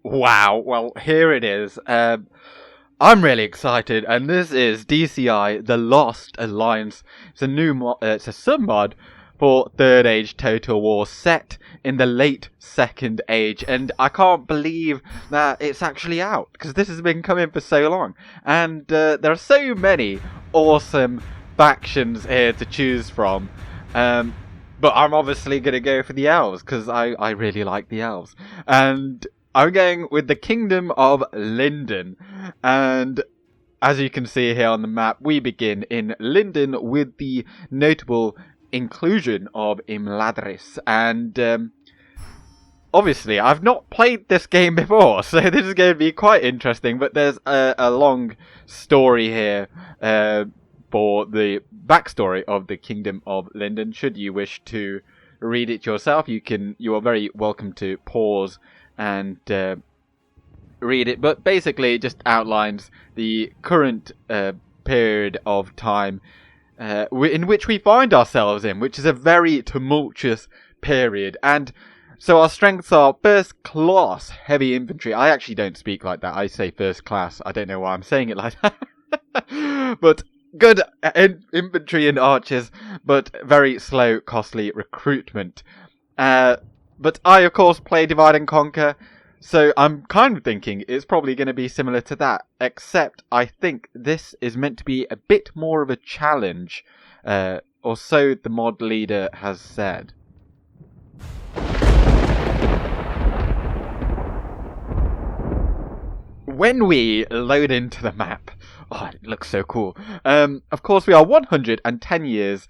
Wow, well, here it is. I'm really excited, and this is DCI The Last Alliance. It's a it's a sub-mod for Third Age Total War set in the late Second Age, and I can't believe that it's actually out, because this has been coming for so long. And there are so many awesome factions here to choose from. But I'm obviously going to go for the Elves, because I really like the Elves. And I'm going with the Kingdom of Lindon. And as you can see here on the map, we begin in Linden with the notable inclusion of Imladris. And obviously, I've not played this game before, so this is going to be quite interesting. But there's a long story here for the backstory of the Kingdom of Lindon. Should you wish to read it yourself, you are very welcome to pause and read it. But basically, it just outlines the current period of time in which we find ourselves in, which is a very tumultuous period. And so our strengths are first class heavy infantry. I actually don't speak like that. I say first class. I don't know why I'm saying it like that. But good infantry and archers, but very slow, costly recruitment. But I, of course, play Divide and Conquer, so I'm kind of thinking it's probably going to be similar to that, except I think this is meant to be a bit more of a challenge, or so the mod leader has said. When we load into the map, oh, it looks so cool. Of course, we are 110 years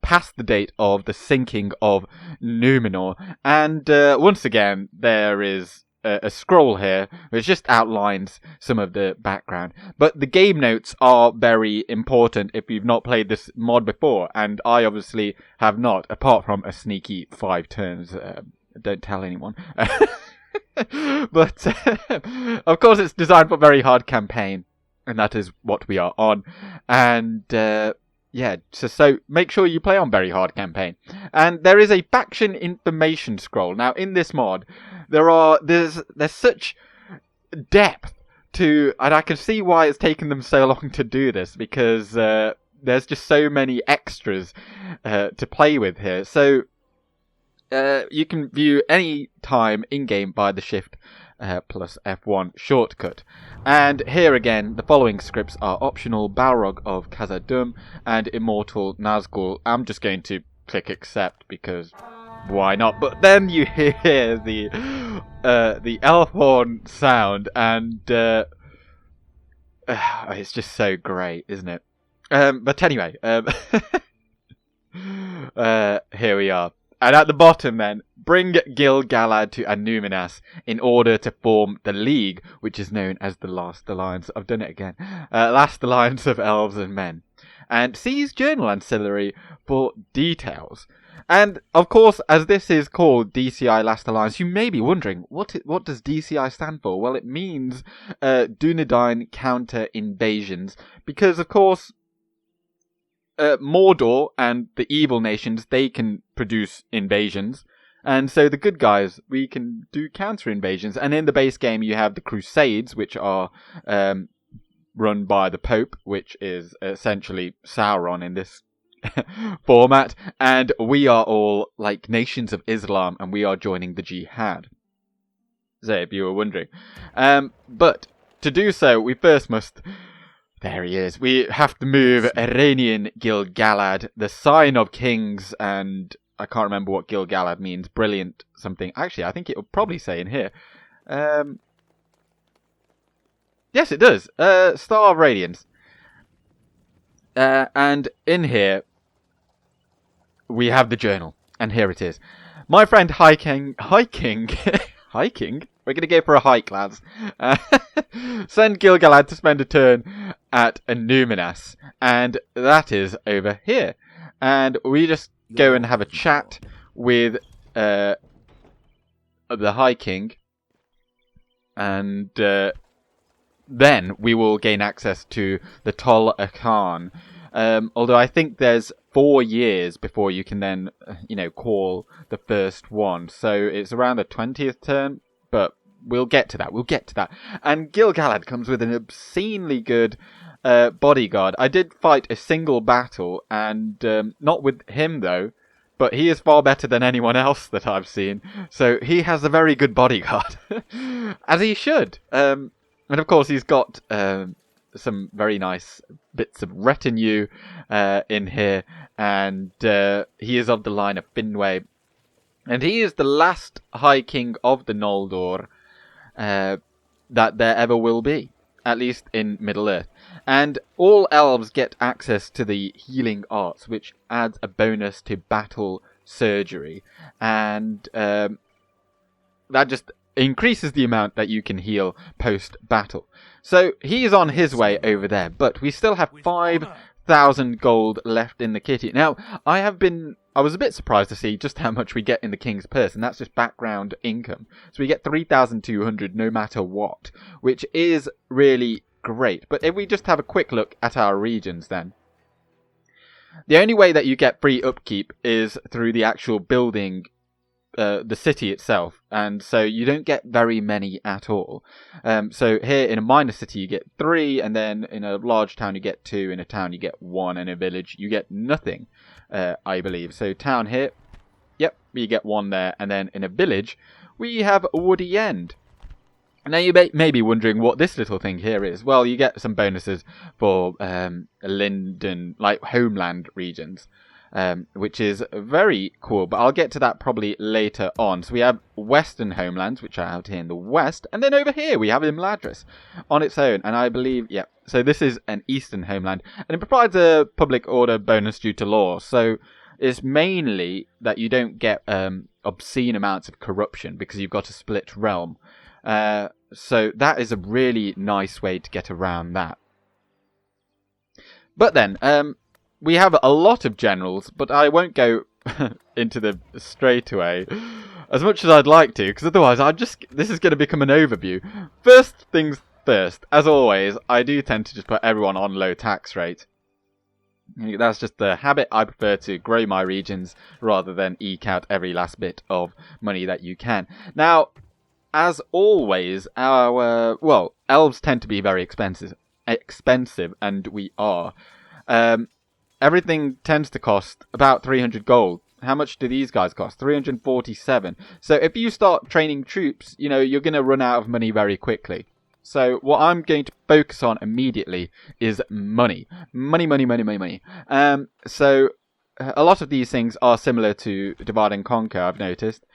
past the date of the sinking of Numenor. And once again, there is a scroll here which just outlines some of the background. But the game notes are very important if you've not played this mod before. And I obviously have not, apart from a sneaky 5 turns. Don't tell anyone. But of course, it's designed for very hard campaign. And that is what we are on. And yeah, so make sure you play on very hard campaign. And there is a faction information scroll. Now, in this mod, there's such depth to, and I can see why it's taken them so long to do this, because there's just so many extras to play with here. So you can view any time in game by the Shift plus F1 shortcut. And here again, the following scripts are optional: Balrog of Khazad-dûm and Immortal Nazgul. I'm just going to click accept because why not? But then you hear the elf horn sound, and it's just so great, isn't it? But anyway, here we are. And at the bottom then, bring Gil-Galad to Annuminas in order to form the League, which is known as the Last Alliance. I've done it again. Last Alliance of Elves and Men. And see his journal ancillary for details. And, of course, as this is called DCI Last Alliance, you may be wondering, what does DCI stand for? Well, it means Dunedain Counter Invasions. Because, of course, Mordor and the evil nations, they can produce invasions. And so the good guys, we can do counter invasions. And in the base game, you have the Crusades, which are run by the Pope, which is essentially Sauron in this format. And we are all like nations of Islam, and we are joining the jihad. So if you were wondering. But to do so, we first must... There he is. We have to move Ereinion Gil-Galad, the sign of kings, and I can't remember what Gil-Galad means. Brilliant something. Actually, I think it will probably say in here. Yes, it does. Star of Radiance. And in here, we have the journal. And here it is. My friend hiking? Hiking? We're going to go for a hike, lads. Send Gil-Galad to spend a turn at Annuminas. And that is over here. And we just go and have a chat with the High King. And then we will gain access to the Tol Akan. Although I think there's 4 years before you can then, call the first one. So it's around the 20th turn. But we'll get to that. We'll get to that. And Gil-Galad comes with an obscenely good bodyguard. I did fight a single battle, and not with him though, but he is far better than anyone else that I've seen. So he has a very good bodyguard, as he should. And of course, he's got some very nice bits of retinue in here, and he is of the line of Finwë. And he is the last High King of the Noldor that there ever will be, at least in Middle-earth. And all elves get access to the healing arts, which adds a bonus to battle surgery. And that just increases the amount that you can heal post-battle. So he is on his way over there, but we still have 5,000 gold left in the kitty. Now, I was a bit surprised to see just how much we get in the king's purse, and that's just background income. So we get 3,200 no matter what, which is really great. But if we just have a quick look at our regions then. The only way that you get free upkeep is through the actual building the city itself, and so you don't get very many at all. So here in a minor city you get 3, and then in a large town you get 2, in a town you get 1, and in a village you get nothing, I believe. So town here, yep, we get 1 there, and then in a village we have Woody End. Now you may be wondering what this little thing here is. Well, you get some bonuses for Linden, like Homeland regions. Which is very cool, but I'll get to that probably later on. So we have Western Homelands, which are out here in the west, and then over here we have Imladris on its own, and I believe, yeah, so this is an Eastern Homeland, and it provides a public order bonus due to law, so it's mainly that you don't get obscene amounts of corruption, because you've got a split realm, so that is a really nice way to get around that. But then, we have a lot of generals, but I won't go into them straight away as much as I'd like to, because otherwise this is going to become an overview. First things first, as always, I do tend to just put everyone on low tax rate. That's just the habit. I prefer to grow my regions rather than eke out every last bit of money that you can. Now, as always, our elves tend to be very expensive, and we are. Everything tends to cost about 300 gold. How much do these guys cost? 347. So if you start training troops, you're going to run out of money very quickly. So what I'm going to focus on immediately is money. Money. So a lot of these things are similar to Divide and Conquer, I've noticed.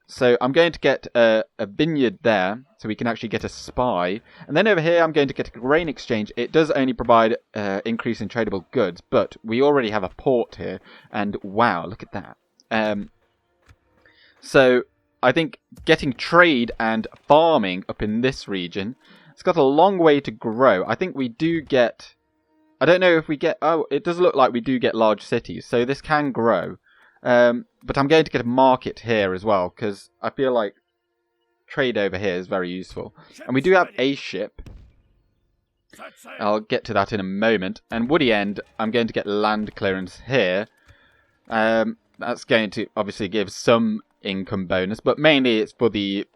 So I'm going to get a vineyard there, so we can actually get a spy. And then over here, I'm going to get a grain exchange. It does only provide increase in tradable goods, but we already have a port here. And wow, look at that. So I think getting trade and farming up in this region, it's got a long way to grow. I think we do get... I don't know if we get... Oh, it does look like we do get large cities, so this can grow. But I'm going to get a market here as well, because I feel like trade over here is very useful. And we do have a ship. I'll get to that in a moment. And Woody End, I'm going to get land clearance here. That's going to obviously give some income bonus, but mainly it's for the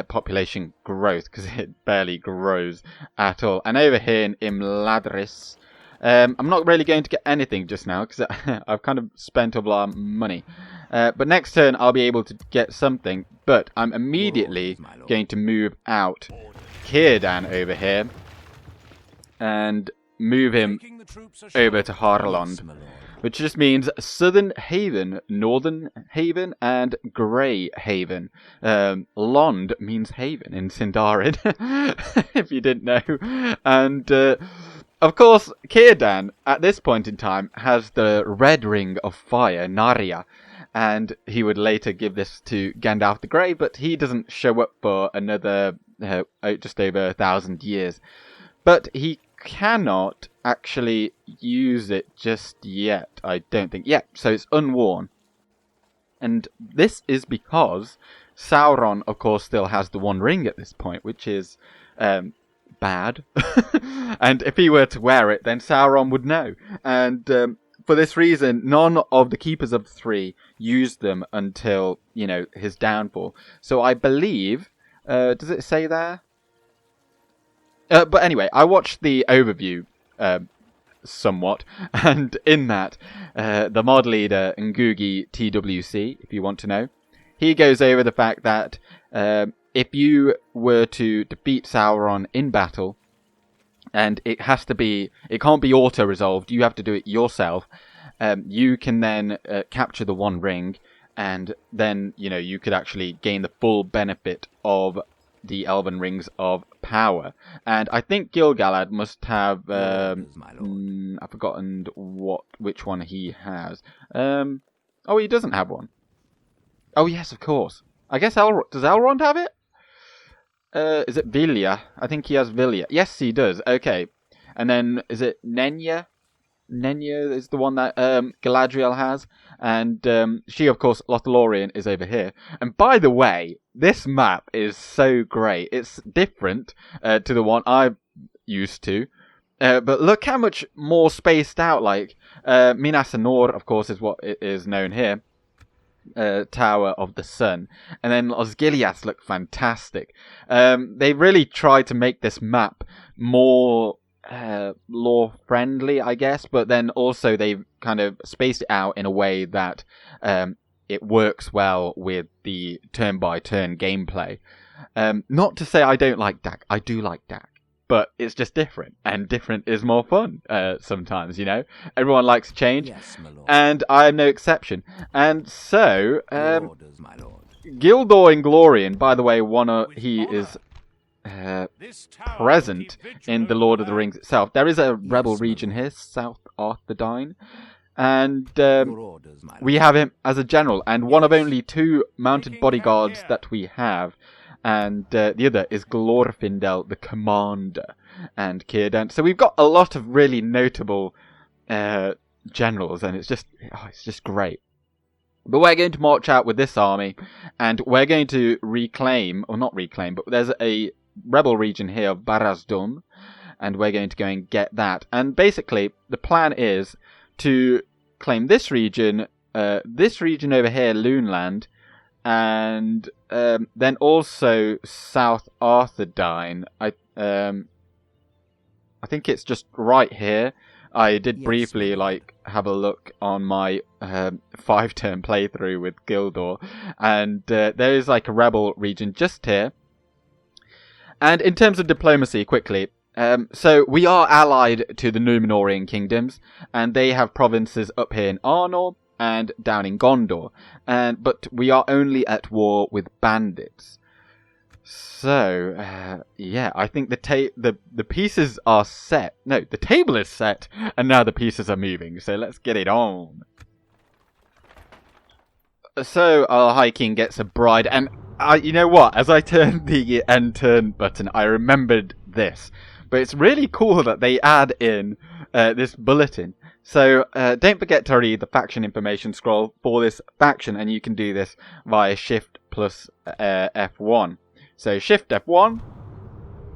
population growth, because it barely grows at all. And over here in Imladris, I'm not really going to get anything just now, because I've kind of spent all our money. But next turn I'll be able to get something, but I'm immediately going to move out Cirdan over here and move him over to Harland, which just means Southern Haven, Northern Haven, and Grey Haven. Lond means haven in Sindarin, if you didn't know. And of course, Cirdan, at this point in time, has the Red Ring of Fire, Narya, and he would later give this to Gandalf the Grey, but he doesn't show up for another just over 1,000 years. But he cannot actually use it just yet, I don't think. Yeah, so it's unworn. And this is because Sauron, of course, still has the One Ring at this point, which is bad. And if he were to wear it, then Sauron would know. And for this reason, none of the Keepers of the Three used them until, his downfall. So I believe Does it say there? But anyway, I watched the overview somewhat, and in that, the mod leader, Ngugi TWC, if you want to know, he goes over the fact that if you were to defeat Sauron in battle, and it can't be auto-resolved, you have to do it yourself, you can then capture the One Ring, and then, you could actually gain the full benefit of the Elven Rings of Power. And I think Gil-Galad must have... I've forgotten which one he has. Oh, he doesn't have one. Oh, yes, of course. I guess does Elrond have it? Is it Vilya? I think he has Vilya. Yes, he does. Okay. And then, is it Nenya? Nenya is the one that Galadriel has. And she, of course, Lothlorien, is over here. And by the way, this map is so great. It's different to the one I'm used to. But look how much more spaced out. Like, Minas Anor, of course, is what is known here. Tower of the Sun, and then Osgiliath look fantastic. They really tried to make this map more lore friendly, I guess, but then also they've kind of spaced it out in a way that it works well with the turn by turn gameplay. Not to say I don't like Dak, I do like Dak. But it's just different, and different is more fun sometimes, Everyone likes change, yes, my lord. And I am no exception. And so, Orders, my lord. Gildor and Glorian, by the way, he is present in the Lord of the Rings itself. There is a rebel region here, South Arthedain, and we have him as a general, and one of only 2 mounted bodyguards that we have. And the other is Glorfindel, the commander, and Cirdan. So we've got a lot of really notable generals, and it's just great. But we're going to march out with this army, and we're going to but there's a rebel region here of Barad-dûn, and we're going to go and get that. And basically, the plan is to claim this region over here, Loonland, and then also South Arthedain. I think it's just right here. I did briefly have a look on my 5-turn playthrough with Gildor, and there is a rebel region just here. And in terms of diplomacy, quickly, so we are allied to the Numenorean Kingdoms, and they have provinces up here in Arnor and down in Gondor, but we are only at war with bandits. So, I think the pieces are set. No, the table is set, and now the pieces are moving. So let's get it on. So our High King gets a bride, and you know what? As I turned the end turn button, I remembered this. But it's really cool that they add in this bulletin. So don't forget to read the faction information scroll for this faction, and you can do this via Shift plus F1. So Shift F1.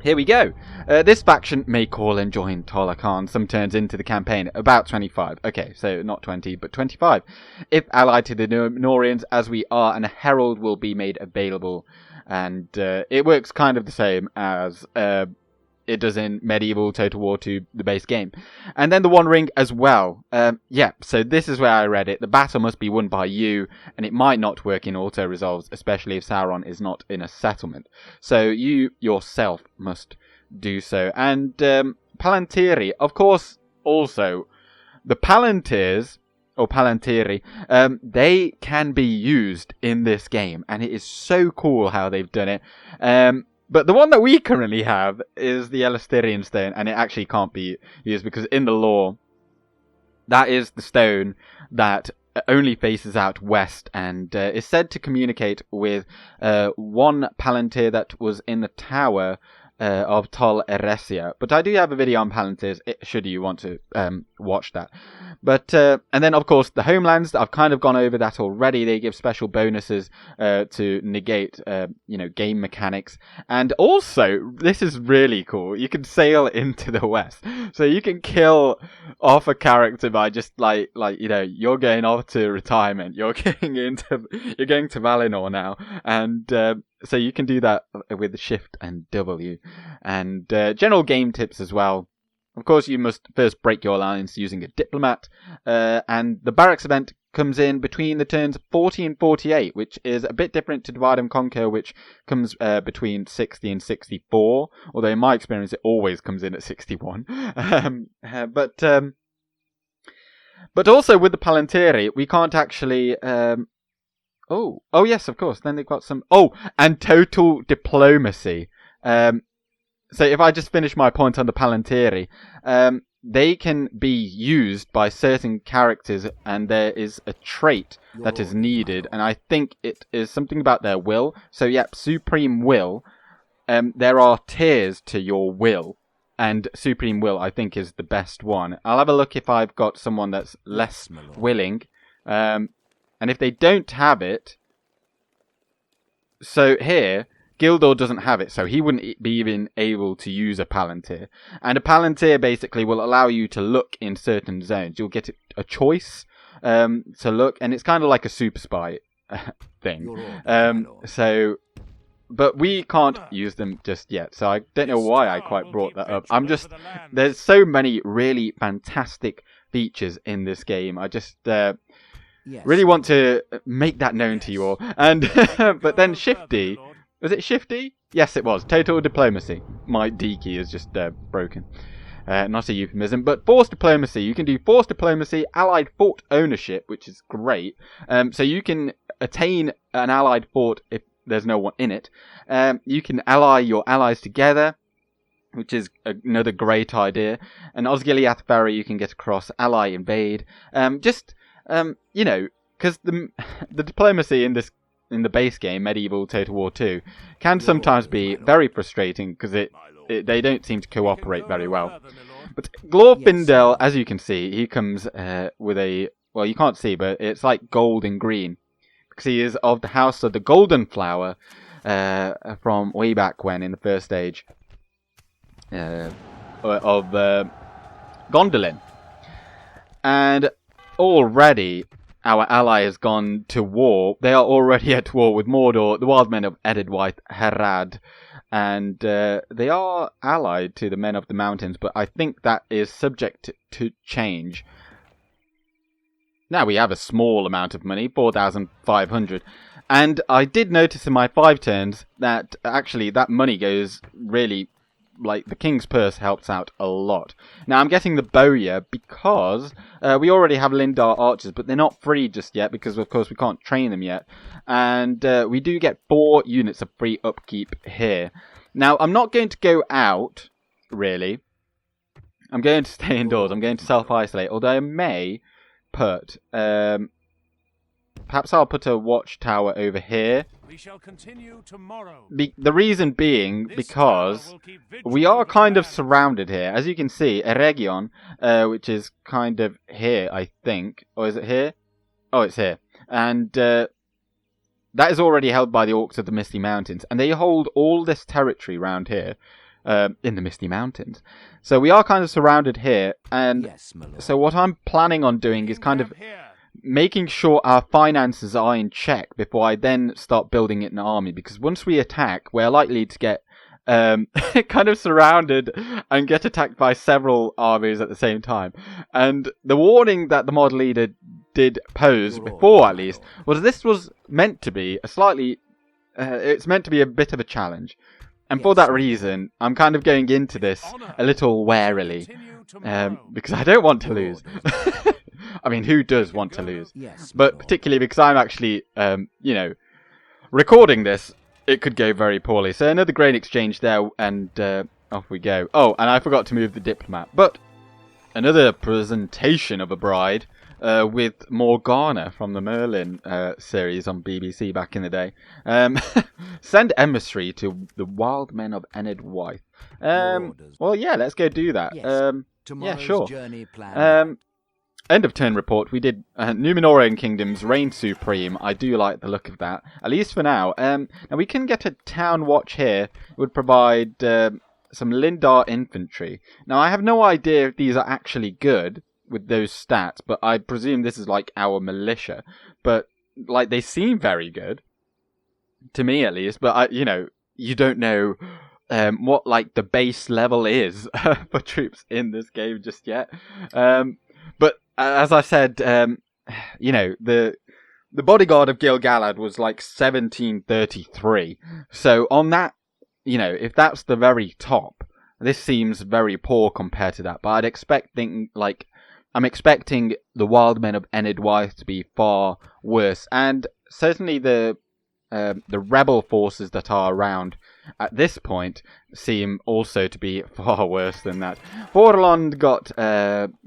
Here we go. This faction may call and join Tolakan some turns into the campaign, about 25. Okay, so not 20, but 25. If allied to the Numenoreans, as we are, and a herald will be made available. And it works kind of the same as it does in Medieval Total War 2, the base game. And then the One Ring as well. So this is where I read it. The battle must be won by you, and it might not work in auto-resolves, especially if Sauron is not in a settlement. So you yourself must do so. And Palantiri, of course, also, the Palantirs, or Palantiri, they can be used in this game, and it is so cool how they've done it. But the one that we currently have is the Styrian stone, and it actually can't be used because in the lore, that is the stone that only faces out west and is said to communicate with one Palantir that was in the tower of Tol Eressëa. But I do have a video on Palantirs, should you want to watch that. But and then, of course, the Homelands, I've kind of gone over that already. They give special bonuses to negate, game mechanics. And also, this is really cool. You can sail into the west. So you can kill off a character by just you're going off to retirement. You're going to Valinor now. And So you can do that with Shift and W. And general game tips as well. Of course, you must first break your alliance using a diplomat. And the barracks event comes in between the turns 40 and 48, which is a bit different to Divide and Conquer, which comes between 60 and 64. Although in my experience, it always comes in at 61. But also with the Palantiri, we can't actually... Oh, yes, of course. Then they've got some... Oh, and total diplomacy. So if I just finish my point on the Palantiri, they can be used by certain characters, and there is a trait that is needed, and I think it is something about their will. So, yep, Supreme Will. There are tiers to your will, and Supreme Will, I think, is the best one. I'll have a look if I've got someone that's less willing. And if they don't have it... So here... Gildor doesn't have it, so he wouldn't be even able to use a Palantir. And a Palantir basically will allow you to look in certain zones. You'll get a choice to look, and it's kind of like a super spy thing. But we can't use them just yet, so I don't know why I quite brought that up. There's so many really fantastic features in this game. I just really want to make that known to you all. And but then Shifty... Was it Shifty? Yes, it was. Total diplomacy. My D key is just broken. Not a euphemism, but forced diplomacy. You can do forced diplomacy, allied fort ownership, which is great. So you can attain an allied fort if there's no one in it. You can ally your allies together, which is another great idea. And Osgiliath Ferry, you can get across, ally invade. Because the diplomacy in the base game, Medieval Total War 2, can sometimes be very frustrating because they don't seem to cooperate very well. But Glorfindel, as you can see, he comes with a... Well, you can't see, but it's like gold and green. Because he is of the House of the Golden Flower from way back when, in the first age of Gondolin. And already... Our ally has gone to war. They are already at war with Mordor, the wild men of Eredwaith, Herad, and they are allied to the men of the mountains, but I think that is subject to change. Now we have a small amount of money, 4,500, and I did notice in my 5 turns that actually that money goes really... Like, the King's Purse helps out a lot. Now, I'm getting the Bowyer because we already have Lindar archers, but they're not free just yet because, of course, we can't train them yet. And we do get 4 units of free upkeep here. Now, I'm not going to go out, really. I'm going to stay indoors. I'm going to self-isolate, although I may put... perhaps I'll put a watchtower over here. We shall continue tomorrow. The reason being because we are kind of surrounded here. As you can see, Eregion, which is kind of here, I think. Or is it here? Oh, it's here. And that is already held by the Orcs of the Misty Mountains. And they hold all this territory around here in the Misty Mountains. So we are kind of surrounded here. And so what I'm planning on doing is kind of... making sure our finances are in check before I then start building an army, because once we attack, we're likely to get kind of surrounded and get attacked by several armies at the same time. And the warning that the mod leader did pose before, at least, was this was meant to be a slightly... it's meant to be a bit of a challenge. And for that reason, I'm kind of going into this a little warily, because I don't want to lose. I mean, who does want to lose? But particularly because I'm actually, recording this, it could go very poorly. So another grain exchange there, and off we go. Oh, and I forgot to move the diplomat. But another presentation of a bride with Morgana from the Merlin series on BBC back in the day. Send emissary to the wild men of Eredwaith. Well, yeah, let's go do that. Yeah, sure. End of turn report. We did Numenorean Kingdoms reign supreme. I do like the look of that, at least for now. Now we can get a town watch here. It would provide some Lindar infantry. Now I have no idea if these are actually good with those stats, but I presume this is like our militia. But like they seem very good. to me at least. But you don't know what like the base level is for troops in this game just yet. But as I said, the bodyguard of Gil-Galad was like 1733. So on that, if that's the very top, this seems very poor compared to that. But I'm expecting the wild men of Enid-Wyeth to be far worse, and certainly the rebel forces that are around at this point seem also to be far worse than that. For Elrond got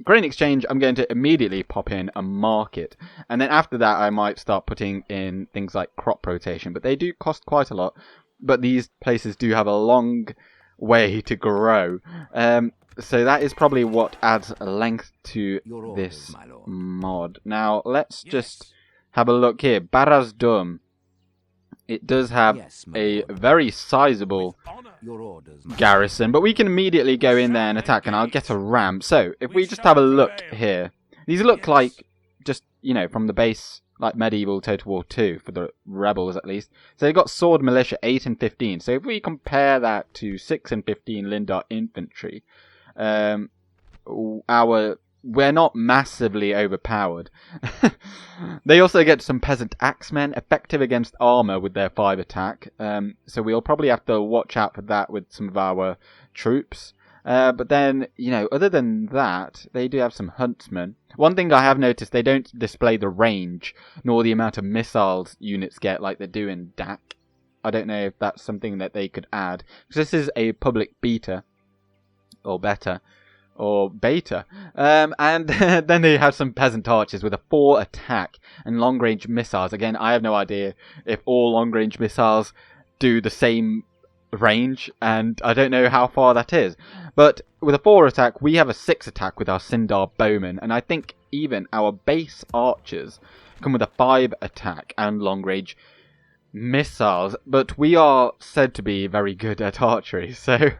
grain exchange. I'm going to immediately pop in a market, and then after that I might start putting in things like crop rotation, but they do cost quite a lot. But these places do have a long way to grow. So that is probably what adds length to this mod. Now let's just have a look here. Barad-dûr. It does have a very sizable garrison, but we can immediately go in there and attack, and I'll get a ram. So if we just have a look here, these look like just, from the base, like medieval Total War 2, for the rebels at least. So they've got sword militia 8 and 15. So if we compare that to 6 and 15 Lindar infantry, we're not massively overpowered. They also get some peasant axemen, effective against armor with their 5 attack. So we'll probably have to watch out for that with some of our troops. But then, other than that, they do have some huntsmen. One thing I have noticed, they don't display the range, nor the amount of missiles units get like they do in DAC. I don't know if that's something that they could add, because this is a public beta, or beta. And then they have some peasant archers with a 4 attack and long-range missiles. Again, I have no idea if all long-range missiles do the same range, and I don't know how far that is. But with a 4 attack, we have a 6 attack with our Sindar bowmen, and I think even our base archers come with a 5 attack and long-range missiles, but we are said to be very good at archery, so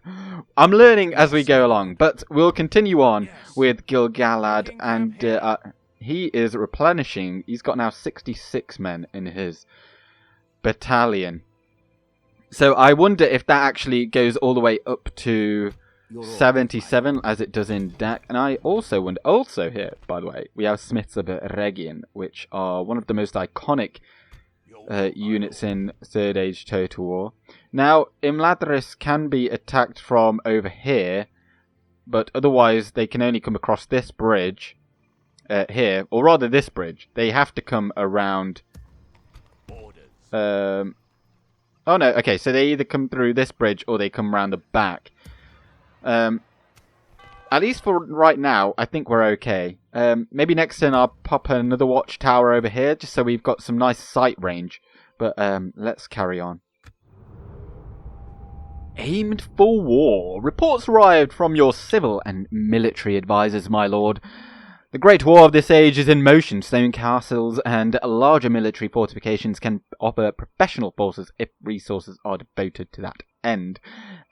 I'm learning as we go along. But we'll continue on with Gil-Galad, and he is replenishing. He's got now 66 men in his battalion, so I wonder if that actually goes all the way up to 77 as it does in DAC. And I also wonder, here by the way, we have Smiths of Ereinion, which are one of the most iconic units in Third Age Total War. Now, Imladris can be attacked from over here, but otherwise they can only come across this bridge here, or rather this bridge. They have to come around. Oh no, okay, so they either come through this bridge or they come around the back. At least for right now, I think we're okay. Maybe next turn I'll pop another watchtower over here, just so we've got some nice sight range. But let's carry on. Aimed for war. Reports arrived from your civil and military advisors, my lord. The great war of this age is in motion. Stone castles and larger military fortifications can offer professional forces if resources are devoted to that end.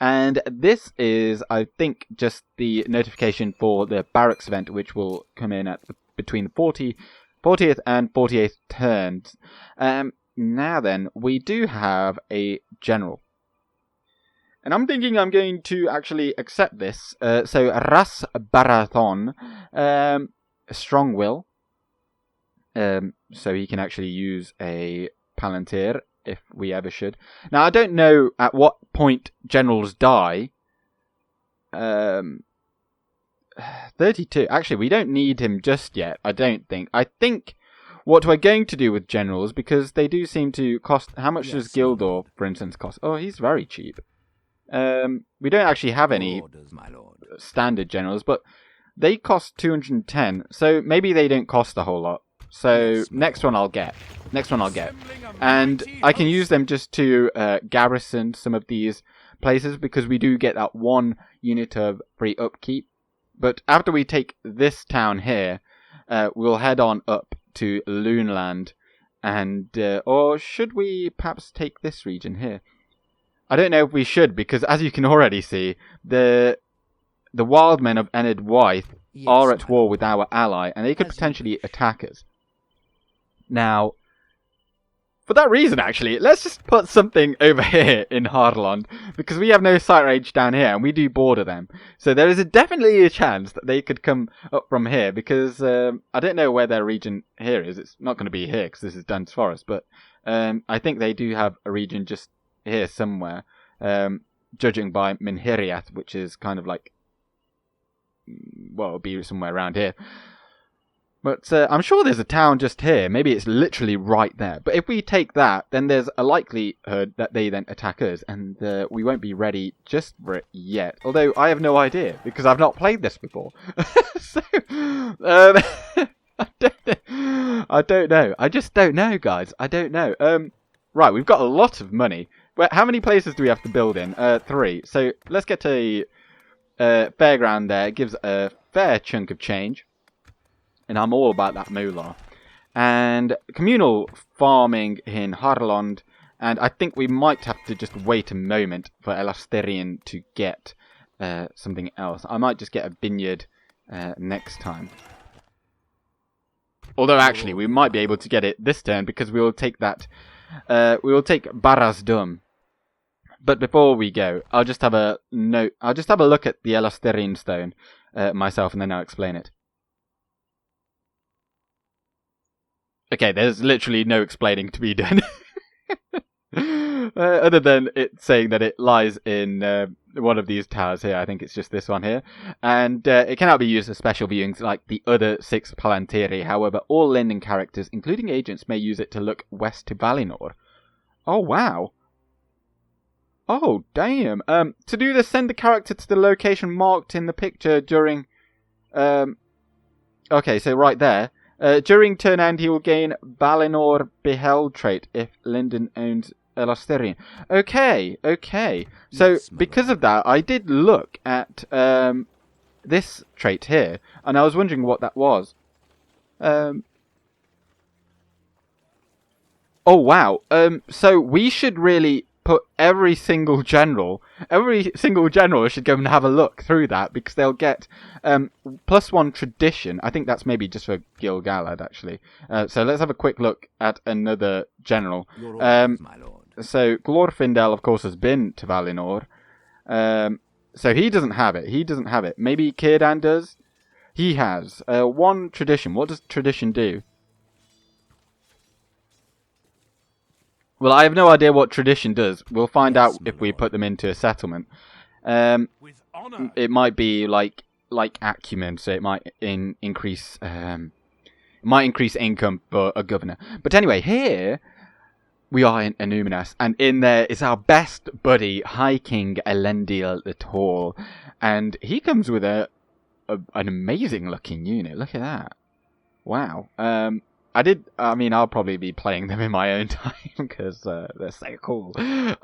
And this is, I think, just the notification for the barracks event, which will come in at between the 40th and 48th turns. Now then, we do have a general. And I'm thinking I'm going to actually accept this. So Ras Barathon, strong will. So he can actually use a Palantir if we ever should. Now, I don't know at what point generals die. 32. Actually, we don't need him just yet, I don't think. I think what we're going to do with generals, because they do seem to cost... How much does Gildor, for instance, cost? Oh, he's very cheap. We don't actually have any standard generals, but they cost 210, so maybe they don't cost a whole lot. So next one I'll get. And I can use them just to garrison some of these places, because we do get that 1 unit of free upkeep. But after we take this town here, we'll head on up to Loonland, and or should we perhaps take this region here? I don't know if we should, because as you can already see, the wild men of Enid-Wyeth are at war with our ally, and they could potentially attack us. Now, for that reason, actually, let's just put something over here in Harland, because we have no sight range down here, and we do border them. So there is definitely a chance that they could come up from here, because I don't know where their region here is. It's not going to be here, because this is dense forest, but I think they do have a region just here somewhere, judging by Minhiriath, which is kind of like, well, it'll be somewhere around here. But I'm sure there's a town just here. Maybe it's literally right there. But if we take that, then there's a likelihood that they then attack us. And we won't be ready just for it yet. Although I have no idea, because I've not played this before. So, I don't know. I just don't know, guys. I don't know. Right, we've got a lot of money. Well, how many places do we have to build in? 3. So let's get a fairground there. It gives a fair chunk of change. And I'm all about that moolah. And communal farming in Harland. And I think we might have to just wait a moment for Styrian to get something else. I might just get a vineyard next time. Although actually we might be able to get it this turn, because we will take that. We will take Barasdum. But before we go, I'll just have a note. I'll just have a look at the Styrian stone myself, and then I'll explain it. Okay, there's literally no explaining to be done. Other than it saying that it lies in one of these towers here. I think it's just this one here. And it cannot be used for special viewings like the other 6 Palantiri. However, all Linden characters, including agents, may use it to look west to Valinor. Oh, wow. Oh, damn. To do this, send the character to the location marked in the picture during... Okay, so right there. During turn end, he will gain Valinor Beheld trait if Linden owns Styrian. Okay. So, because of that, I did look at this trait here, and I was wondering what that was. Oh, wow. So, we should really put every single general should go and have a look through that, because they'll get +1 tradition. I think that's maybe just for Gil-Galad, actually. So let's have a quick look at another general. So Glorfindel, of course, has been to Valinor. So he doesn't have it. Maybe Cirdan does. He has 1 tradition. What does tradition do? Well, I have no idea what tradition does. We'll find out if we put them into a settlement. With honor. It might be like acumen, so it might increase income for a governor. But anyway, here we are in Annuminas, and in there is our best buddy, High King Elendil the Tall, and he comes with an amazing looking unit. Look at that! Wow. I'll probably be playing them in my own time, because they're so cool. And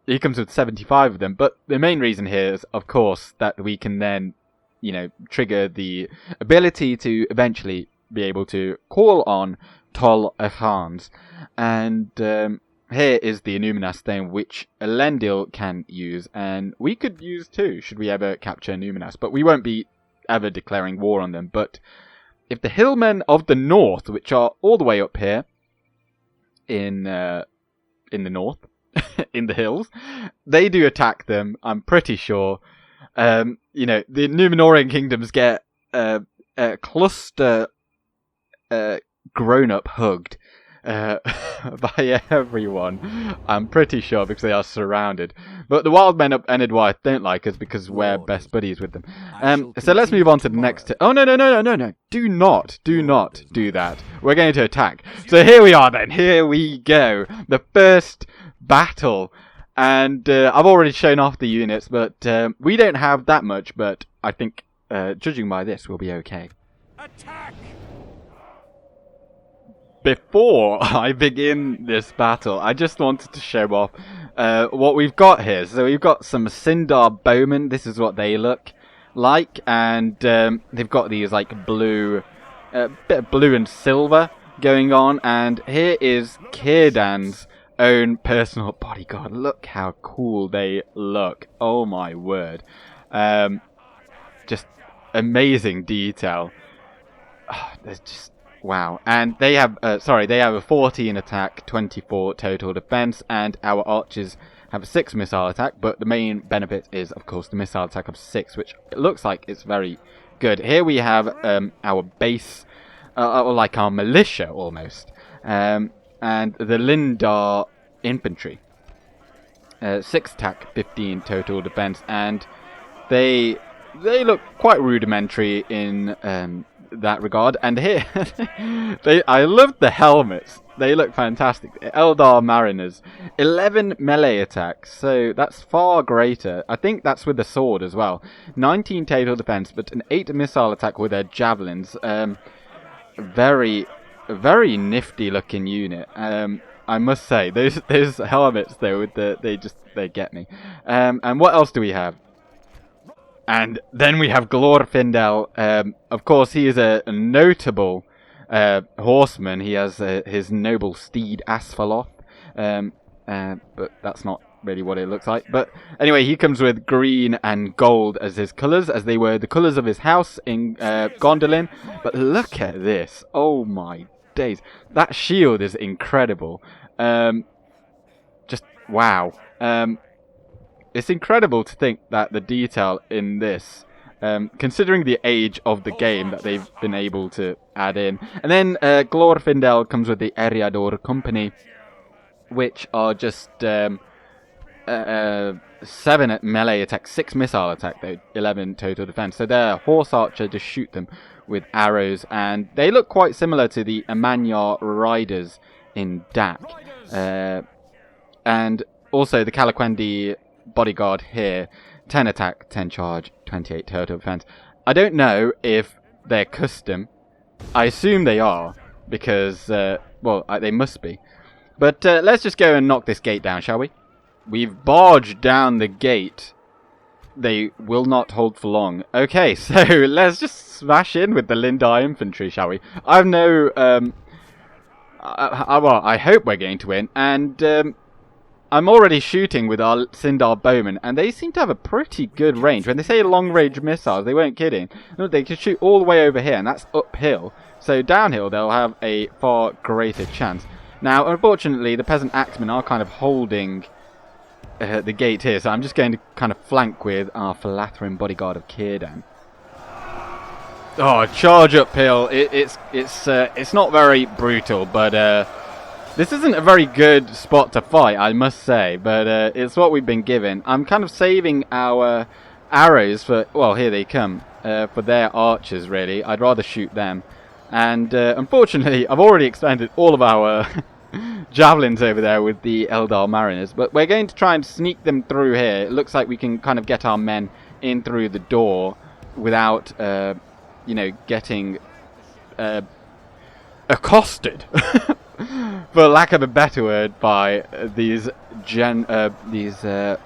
he comes with 75 of them. But the main reason here is, of course, that we can then, trigger the ability to eventually be able to call on Tol Echans. And here is the Annuminas stone, which Elendil can use. And we could use too, should we ever capture Annuminas. But we won't be ever declaring war on them. But if the hillmen of the north, which are all the way up here in the north, in the hills, they do attack them, I'm pretty sure. The Numenorean Kingdoms get a cluster grown up hugged by everyone. I'm pretty sure, because they are surrounded. But the wild men up Enedwyth don't like us because we're best buddies with them. So let's move on to the next... Oh, no. Do not do that. We're going to attack. So here we are then. Here we go. The first battle. And I've already shown off the units, but we don't have that much. But I think, judging by this, we'll be okay. Attack! Before I begin this battle, I just wanted to show off what we've got here. So we've got some Sindar bowmen. This is what they look like, and they've got these like blue, bit of blue and silver going on. And here is Cirdan's own personal bodyguard. Look how cool they look. Oh my word! Just amazing detail. There's just... Wow. And they have, they have a 14 attack, 24 total defense, and our archers have a 6 missile attack, but the main benefit is, of course, the missile attack of 6, which it looks like it's very good. Here we have our base, or like our militia, almost, and the Lindar infantry. 6 attack, 15 total defense, and they look quite rudimentary in that regard. And here, I love the helmets. They look fantastic. Eldar Mariners, 11 melee attacks, so that's far greater. I think that's with the sword as well. 19 total defense, but an 8 missile attack with their javelins. Very, very nifty looking unit. I must say, those helmets though, with they get me. And what else do we have? And then we have Glorfindel. Of course, he is a notable horseman. He has his noble steed Asphaloth, but that's not really what it looks like. But anyway, he comes with green and gold as his colours, as they were the colours of his house in Gondolin. But look at this! Oh my days! That shield is incredible. Just wow. It's incredible to think that the detail in this, considering the age of the game that they've been able to add in. And then Glorfindel comes with the Eriador Company, which are just 7 at melee attack, 6 missile attack, though 11 total defense. So they're horse archer, just shoot them with arrows, and they look quite similar to the Amanyar Riders in Dak. And also the Calaquendi bodyguard here, 10 attack, 10 charge, 28 total defense. I don't know if they're custom. I assume they are, because, well, they must be. But let's just go and knock this gate down, shall we? We've barged down the gate. They will not hold for long. Okay, so let's just smash in with the Lindar infantry, shall we? I have no, well, I hope we're going to win, and I'm already shooting with our Sindar bowmen, and they seem to have a pretty good range. When they say long-range missiles, they weren't kidding. No, they can shoot all the way over here, and that's uphill. So downhill, they'll have a far greater chance. Now, unfortunately, the peasant axemen are kind of holding the gate here, so I'm just going to kind of flank with our Philathrin bodyguard of Cirdan. Oh, charge uphill! It's not very brutal, but this isn't a very good spot to fight, I must say. But it's what we've been given. I'm kind of saving our arrows for, well, here they come, for their archers. Really, I'd rather shoot them. And unfortunately, I've already expended all of our javelins over there with the Eldar Mariners, but we're going to try and sneak them through here. It looks like we can kind of get our men in through the door without, you know, getting accosted, for lack of a better word, by these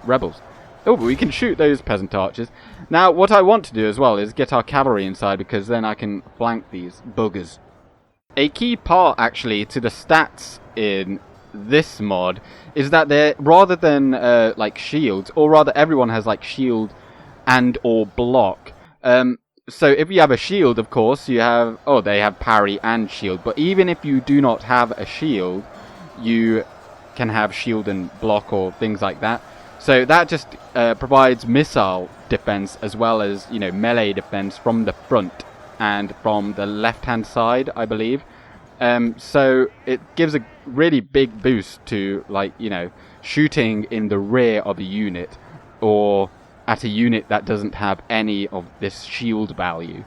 rebels. Oh, but we can shoot those peasant archers. Now, what I want to do as well is get our cavalry inside, because then I can flank these buggers. A key part, actually, to the stats in this mod is that they're, rather than like shields, or rather everyone has like shield and or block. So if you have a shield, of course, you have, oh, they have parry and shield. But even if you do not have a shield, you can have shield and block or things like that. So that just provides missile defense as well as, you know, melee defense from the front and from the left-hand side, I believe. So it gives a really big boost to, like, you know, shooting in the rear of a unit, or at a unit that doesn't have any of this shield value.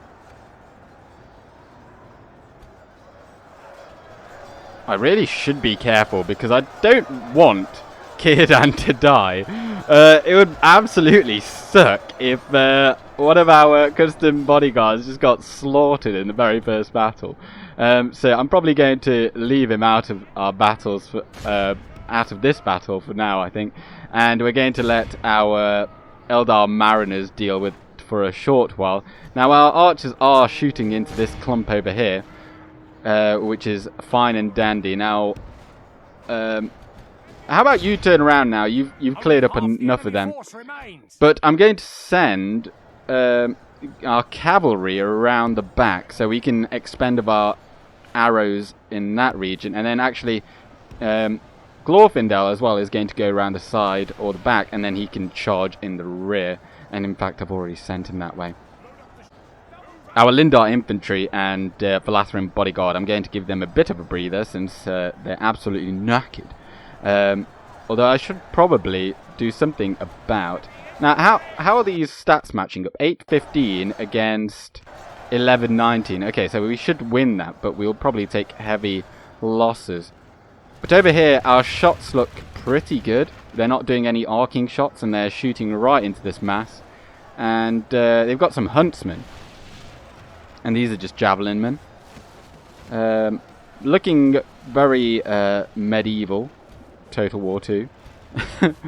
I really should be careful, because I don't want Cirdan to die. It would absolutely suck if one of our custom bodyguards just got slaughtered in the very first battle. So I'm probably going to leave him out of our battles, for, out of this battle for now, I think. And we're going to let our Eldar Mariners deal with for a short while. Now, our archers are shooting into this clump over here, which is fine and dandy. Now, how about you turn around now? You've cleared up enough of them. But I'm going to send our cavalry around the back so we can expend of our arrows in that region. And then actually, Glorfindel as well is going to go around the side or the back, and then he can charge in the rear. And in fact, I've already sent him that way. Our Lindar infantry and Valathrin bodyguard, I'm going to give them a bit of a breather since they're absolutely knackered. Although I should probably do something about... Now, how are these stats matching up? 8-15 against 11-19. Okay, so we should win that, but we'll probably take heavy losses. But over here, our shots look pretty good. They're not doing any arcing shots, and they're shooting right into this mass. And they've got some huntsmen. And these are just javelin men. Looking very medieval. Total War 2.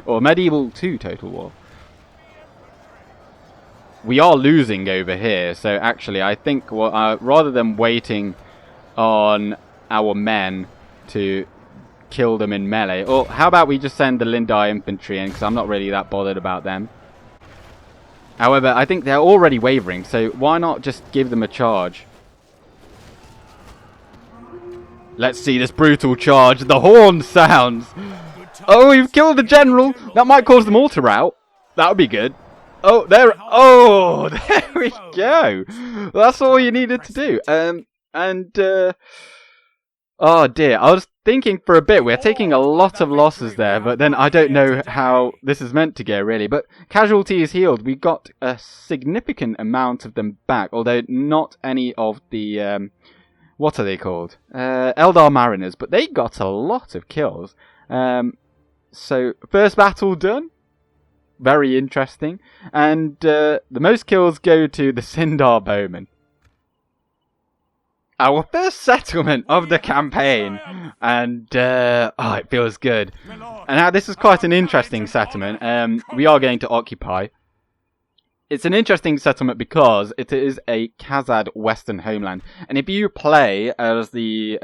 Or medieval 2 Total War. We are losing over here, so actually I think rather than waiting on our men to kill them in melee, or how about we just send the Lindai infantry in, because I'm not really that bothered about them. However, I think they're already wavering, so why not just give them a charge? Let's see this brutal charge. The horn sounds. Oh, we've killed the general. That might cause them all to rout. That would be good. Oh, there we go. That's all you needed to do. Oh dear, I was thinking for a bit, we're taking a lot of losses there, but then I don't know how this is meant to go, really. But casualties healed, we got a significant amount of them back, although not any of the, what are they called? Eldar Mariners, but they got a lot of kills. So, first battle done. Very interesting. And the most kills go to the Sindar Bowmen. Our first settlement of the campaign, and it feels good. And now this is quite an interesting settlement. We are going to occupy. It's an interesting settlement because it is a Khazad Western homeland, and if you play as the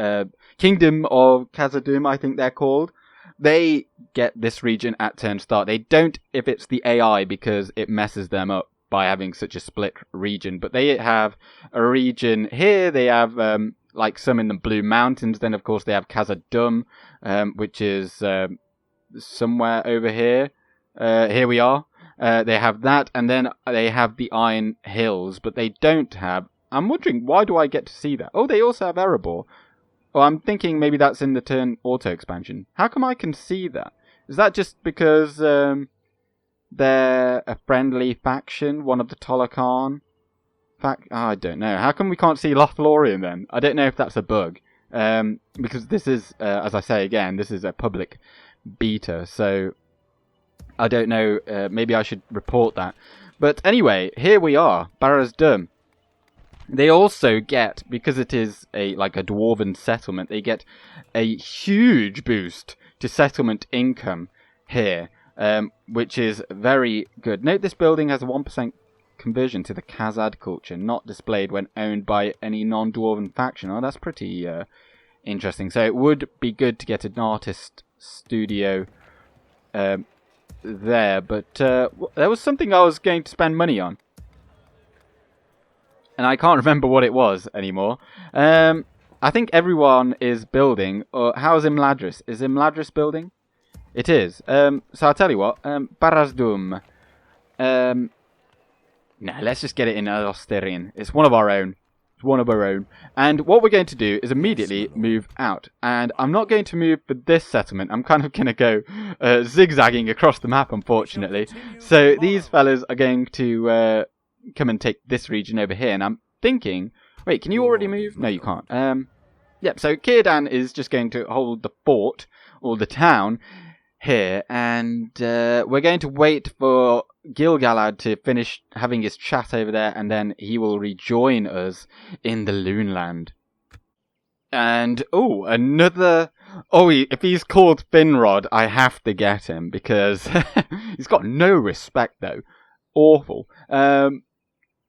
Kingdom of Khazad, I think they're called, they get this region at turn start. They don't if it's the AI because it messes them up by having such a split region, but they have a region here. They have like some in the Blue Mountains. Then of course they have Khazad, which is somewhere over here. Here we are. They have that, and then they have the Iron Hills, but they don't have... I'm wondering, why do I get to see that? Oh, they also have Erebor. Oh, I'm thinking maybe that's in the turn auto expansion. How come I can see that? Is that just because they're a friendly faction, one of the Tolakan? I don't know. How come we can't see Lothlorien then? I don't know if that's a bug. Because this is, as I say again, this is a public beta, so I don't know. Maybe I should report that. But anyway, here we are, Barad-dûr. They also get, because it is like a dwarven settlement, they get a huge boost to settlement income here, which is very good. Note this building has a 1% conversion to the Khazad culture, not displayed when owned by any non-dwarven faction. Oh, that's pretty interesting. So it would be good to get an artist studio there, but there was something I was going to spend money on. And I can't remember what it was anymore. I think everyone is building. How's Imladris? Is Imladris building? It is. So I'll tell you what. Barad-dûr. Nah, let's just get it in Styrian. It's one of our own. It's one of our own. And what we're going to do is immediately move out. And I'm not going to move for this settlement. I'm kind of going to go zigzagging across the map, unfortunately. So these fellas are going to... come and take this region over here, and I'm thinking, wait, can you already move? No, you can't. Yep, so Cirdan is just going to hold the fort, or the town, here, and we're going to wait for Gil-Galad to finish having his chat over there, and then he will rejoin us in the Loonland. And, if he's called Finrod, I have to get him, because he's got no respect, though. Awful.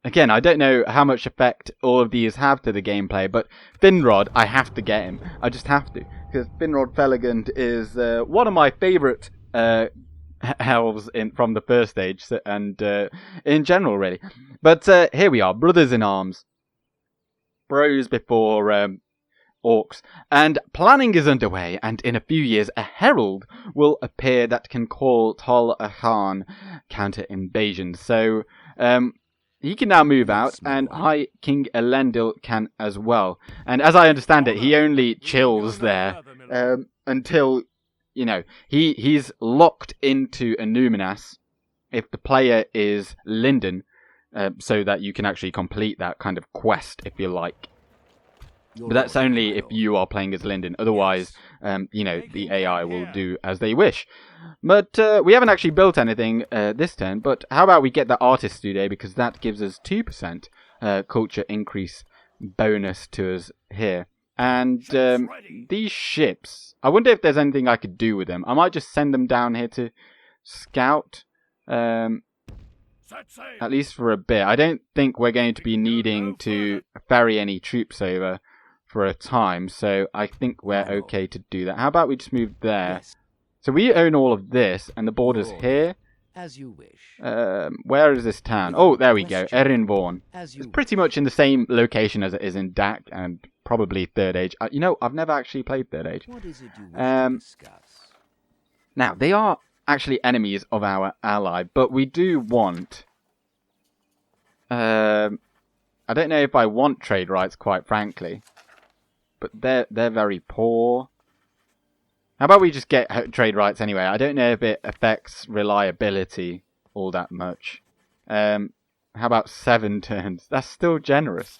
Again, I don't know how much effect all of these have to the gameplay, but Finrod, I have to get him. I just have to, because Finrod Felagund is one of my favourite elves from the first stage, and in general, really. But here we are, brothers in arms. Bros before orcs. And planning is underway, and in a few years a herald will appear that can call Tol Khan counter invasions. So he can now move out, and High King Elendil can as well. And as I understand it, he only chills there until, you know, he's locked into Annuminas if the player is Linden, so that you can actually complete that kind of quest, if you like. But that's only if you are playing as Linden. Otherwise, you know, the AI will do as they wish. But we haven't actually built anything this turn. But how about we get the artist studio, because that gives us 2% culture increase bonus to us here. And these ships, I wonder if there's anything I could do with them. I might just send them down here to scout, at least for a bit. I don't think we're going to be needing to ferry any troops over for a time, so I think we're okay to do that. How about we just move there? Yes. So we own all of this, and the border's here. As you wish. Where is this town? Oh, there we go, Ereinion. As you It's pretty much in the same location as it is in Dak, and probably Third Age. You know, I've never actually played Third Age. What is it you wish to discuss? Now, they are actually enemies of our ally, but we do want... I don't know if I want trade rights, quite frankly. But they're very poor. How about we just get trade rights anyway? I don't know if it affects reliability all that much. How about 7 turns? That's still generous.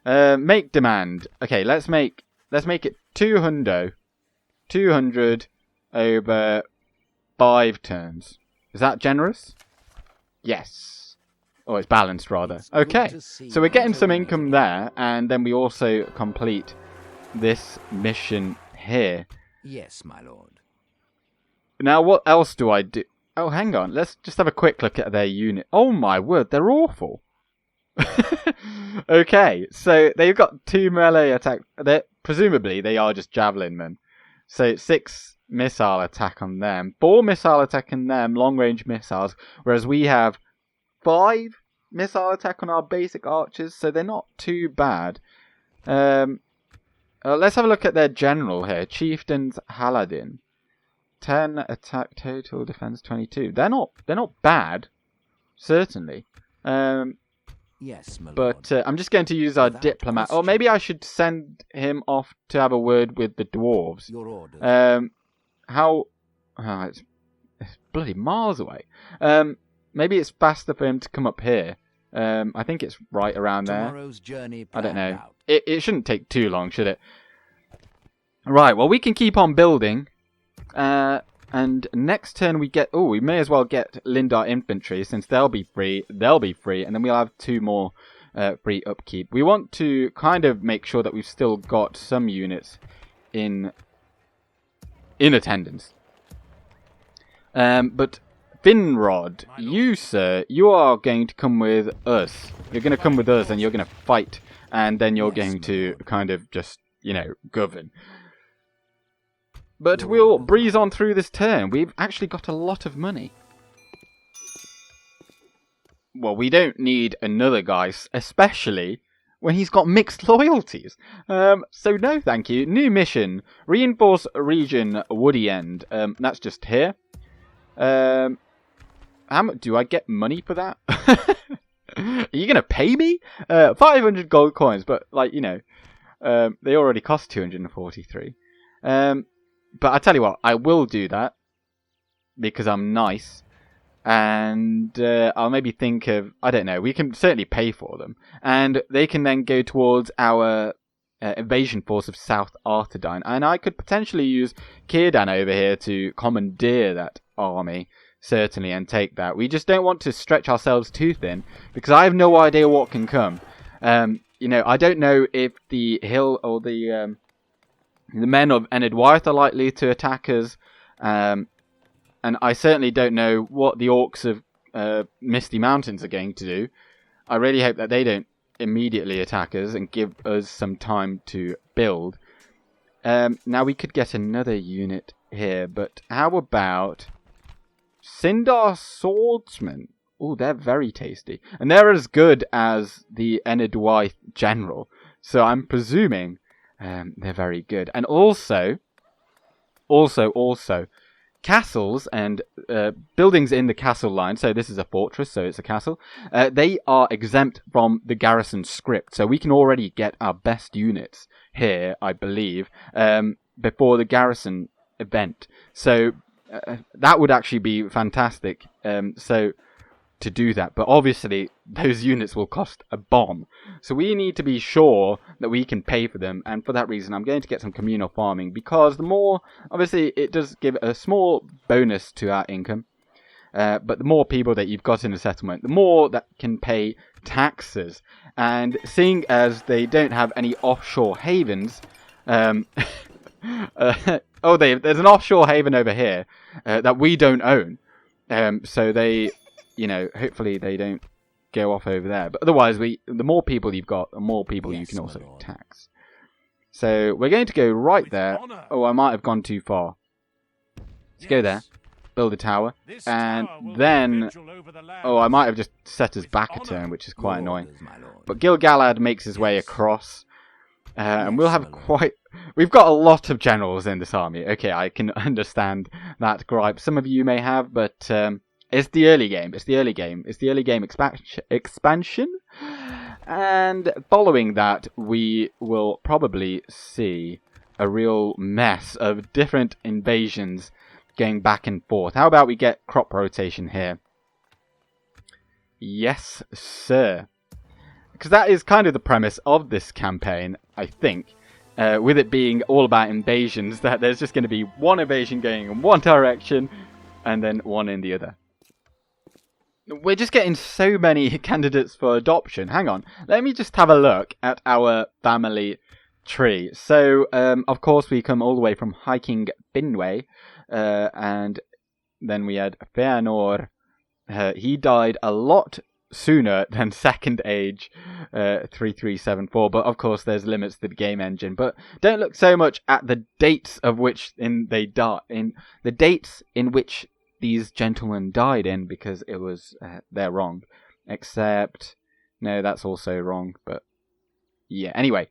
Make demand. Okay, let's make it 200 over 5 turns. Is that generous? Yes. Oh, it's balanced rather. Okay, so we're getting some income there, and then we also complete this mission here. Yes, my lord. Now, what else do I do? Oh, hang on. Let's just have a quick look at their unit. Oh my word, they're awful. Okay, so they've got 2 melee attack. Presumably, they are just javelin men. So 6 missile attack on them, 4 missile attack on them, long range missiles, whereas we have 5 missile attack on our basic archers, so they're not too bad. Let's have a look at their general here. Chieftains Haladin. 10 attack total, defense 22. They're not bad, certainly. Yes, my lord. But I'm just going to use our diplomat. Or maybe I should send him off to have a word with the dwarves. Your orders. It's bloody miles away. Maybe it's faster for him to come up here. I think it's right around there. Tomorrow's journey I don't know. planned out. It shouldn't take too long, should it? Right, well, we can keep on building. And next turn we get... Oh, we may as well get Lindar infantry, since they'll be free. They'll be free, and then we'll have 2 more free upkeep. We want to kind of make sure that we've still got some units in attendance. But Finrod, you, sir, you are going to come with us. You're going to come with us, and you're going to fight. And then you're going to kind of just, you know, govern. But we'll breeze on through this turn. We've actually got a lot of money. Well, we don't need another guy, especially when he's got mixed loyalties. So no, thank you. New mission. Reinforce region Woody End. That's just here. How much do I get money for that? Are you going to pay me? 500 gold coins, but, like, you know, they already cost 243. But I tell you what, I will do that because I'm nice. And I'll maybe think of, I don't know, we can certainly pay for them. And they can then go towards our invasion force of South Arthedain. And I could potentially use Cirdan over here to commandeer that army, certainly, and take that. We just don't want to stretch ourselves too thin, because I have no idea what can come. You know, I don't know if the hill or the men of Enedwyth are likely to attack us. And I certainly don't know what the orcs of Misty Mountains are going to do. I really hope that they don't immediately attack us and give us some time to build. Now we could get another unit here, but how about Sindar Swordsmen? Oh, they're very tasty. And they're as good as the Enedwyth General. So I'm presuming They're very good. And also, castles and buildings in the castle line, so this is a fortress, so it's a castle, they are exempt from the garrison script. So we can already get our best units here, I believe, before the garrison event. So that would actually be fantastic. So to do that, but obviously those units will cost a bomb, so we need to be sure that we can pay for them, and for that reason I'm going to get some communal farming, because the more, obviously it does give a small bonus to our income, but the more people that you've got in a settlement, the more that can pay taxes, and seeing as they don't have any offshore havens, there's an offshore haven over here that we don't own, so they, hopefully they don't go off over there. But otherwise, the more people you've got, the more people you can also tax. So we're going to go right there. Oh, I might have gone too far. Let's go there, build a tower, and then... Oh, I might have just set us back a turn, which is quite annoying. But Gil-Galad makes his way across, and we'll have quite... We've got a lot of generals in this army. Okay, I can understand that gripe some of you may have, but... It's the early game. It's the early game expansion. And following that, we will probably see a real mess of different invasions going back and forth. How about we get crop rotation here? Yes, sir. Because that is kind of the premise of this campaign, I think. With it being all about invasions, that there's just going to be one invasion going in one direction and then one in the other. We're just getting so many candidates for adoption. Hang on. Let me just have a look at our family tree. So, of course, we come all the way from Hiking Finway. And then we had Fëanor. He died a lot sooner than Second Age 3374. But, of course, there's limits to the game engine. But don't look so much at the dates of which they died. In the dates in which these gentlemen died in, because it was they're wrong, except no, that's also wrong, but yeah, anyway,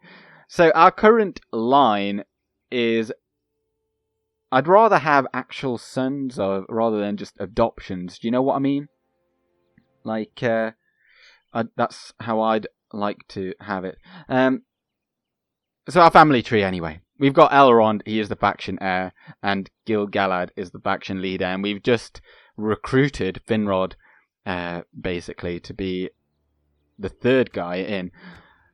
so our current line is, I'd rather have actual sons rather than just adoptions. Do you know what I mean? Like that's how I'd like to have it. So our family tree anyway. We've got Elrond, he is the faction heir, and Gil-Galad is the faction leader, and we've just recruited Finrod, basically, to be the third guy in.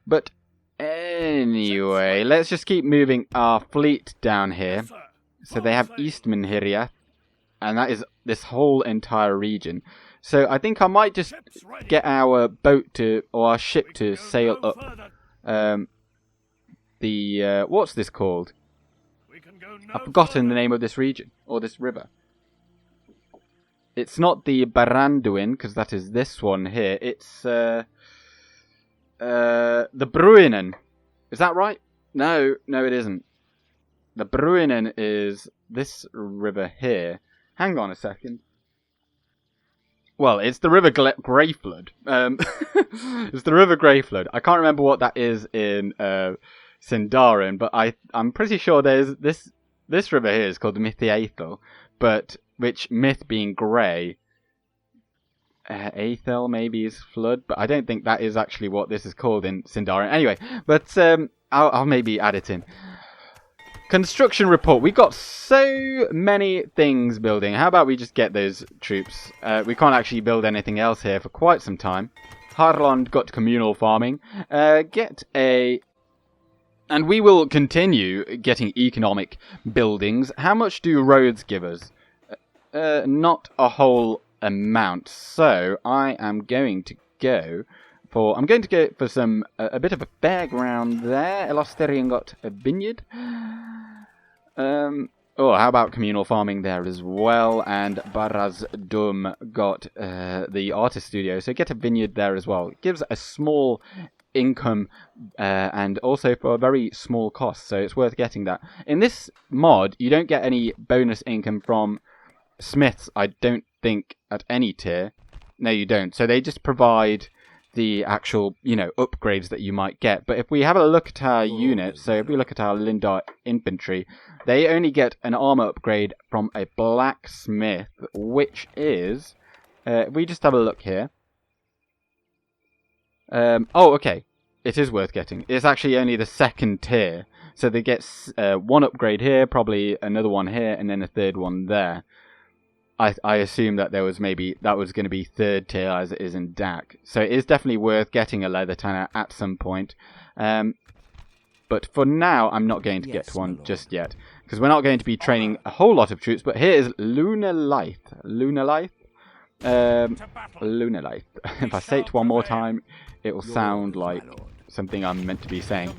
But anyway, let's just keep moving our fleet down here. So they have Eastman Hiriath, and that is this whole entire region. So I think I might just get our boat or our ship to sail up. What's this called? I've forgotten the name of this region, or this river. It's not the Baranduin, because that is this one here. It's the Bruinen. Is that right? No, it isn't. The Bruinen is this river here. Hang on a second. Well, it's the River Greyflood. It's the River Greyflood. I can't remember what that is in Sindarin, but I'm pretty sure there's this river here is called Mythiathel, but which myth being grey, Aethel maybe is flood, but I don't think that is actually what this is called in Sindarin. Anyway, but I'll maybe add it in. Construction report. We've got so many things building. How about we just get those troops? We can't actually build anything else here for quite some time. Harland got communal farming. And we will continue getting economic buildings. How much do roads give us? Not a whole amount. So I am going to go for... I'm going to go for some... a bit of a fairground there. Styrian got a vineyard. How about communal farming there as well? And Barraz-Dum got the artist studio. So get a vineyard there as well. It gives a small income and also for a very small cost, so it's worth getting that. In this mod you don't get any bonus income from smiths, I don't think, at any tier. No, you don't. So they just provide the actual, upgrades that you might get. But if we have a look at our units, so if we look at our Lindar infantry, they only get an armor upgrade from a blacksmith, which is, if we just have a look here. Okay, it is worth getting. It's actually only the second tier, so they get one upgrade here, probably another one here, and then a third one there. I assume that that was going to be third tier as it is in DAC. So it is definitely worth getting a leather tanner at some point. But for now, I'm not going to get one just yet, because we're not going to be training a whole lot of troops. But here is Lunarlyth. Lunarlyth. If I say it one more time, it will sound like something I'm meant to be saying.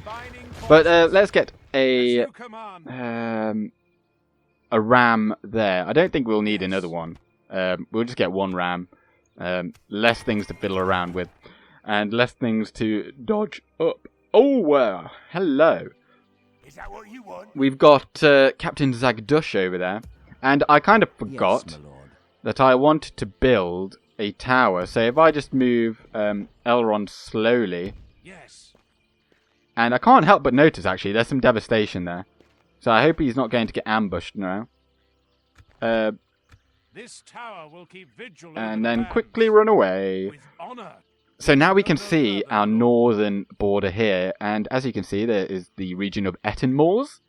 But let's get a ram there. I don't think we'll need another one. We'll just get one ram. Less things to fiddle around with. And less things to dodge up. Oh, hello. Is that what you want? We've got Captain Zagdush over there. And I kind of forgot that I wanted to build a tower. So if I just move Elrond slowly. Yes. And I can't help but notice, actually, there's some devastation there. So I hope he's not going to get ambushed now. This tower will keep vigil And then quickly run away. with honor. So now we can see our northern border here. And as you can see, there is the region of Etten Moors.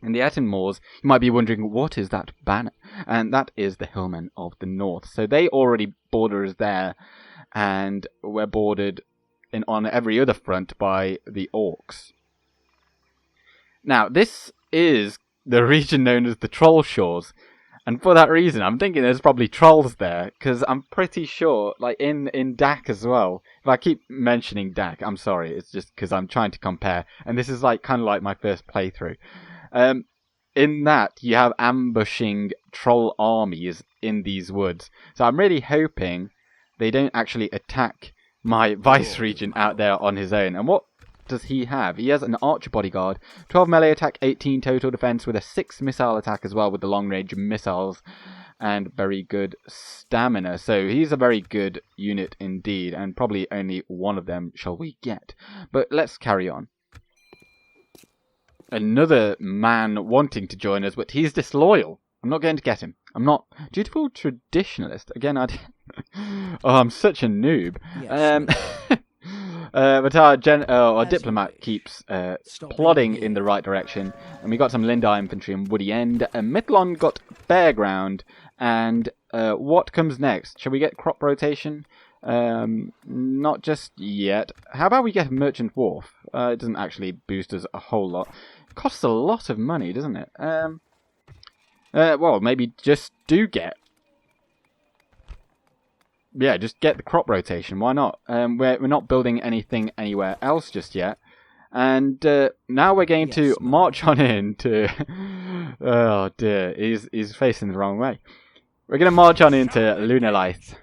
In the Etten Moors, you might be wondering, what is that banner? And that is the Hillmen of the North. So they already border us there. And we're bordered on every other front by the Orcs. Now, this is the region known as the Troll Shores. And for that reason, I'm thinking there's probably trolls there. Because I'm pretty sure, like in DAC as well. If I keep mentioning DAC, I'm sorry. It's just because I'm trying to compare. And this is like kind of like my first playthrough. In that, you have ambushing troll armies in these woods. So I'm really hoping they don't actually attack my vice regent out there on his own. And what does he have? He has an archer bodyguard, 12 melee attack, 18 total defense, with a 6 missile attack as well with the long range missiles, and very good stamina. So he's a very good unit indeed, and probably only one of them shall we get. But let's carry on. Another man wanting to join us, but he's disloyal. I'm not going to get him. I'm not. Dutiful traditionalist. Again, I'm such a noob. But our diplomat keeps plodding in the right direction. And we got some Lindar infantry and Woody End. Mithlon got Fairground. And what comes next? Shall we get crop rotation? Not just yet. How about we get a merchant wharf? It doesn't actually boost us a whole lot. It costs a lot of money, doesn't it? Well, maybe just do get. Yeah, just get the crop rotation. Why not? We're not building anything anywhere else just yet. And now we're going to march on in to... Oh dear, he's facing the wrong way. We're going to march on into Lunarlyth.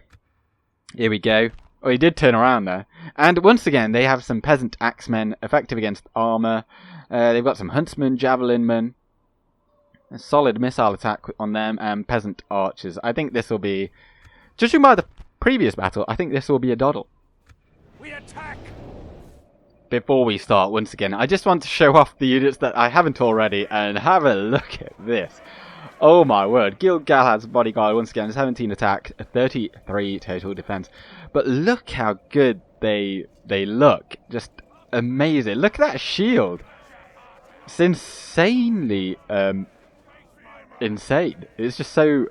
Here we go. Oh, he did turn around there. And once again, they have some peasant axemen, effective against armour. They've got some huntsmen, javelinmen. A solid missile attack on them, and peasant archers. I think this will be... Judging by the previous battle, I think this will be a doddle. We attack. Before we start, once again, I just want to show off the units that I haven't already, and have a look at this. Oh my word, Gil-Galad's bodyguard, once again, 17 attack, 33 total defense. But look how good they look. Just amazing. Look at that shield. It's insanely insane. It's just so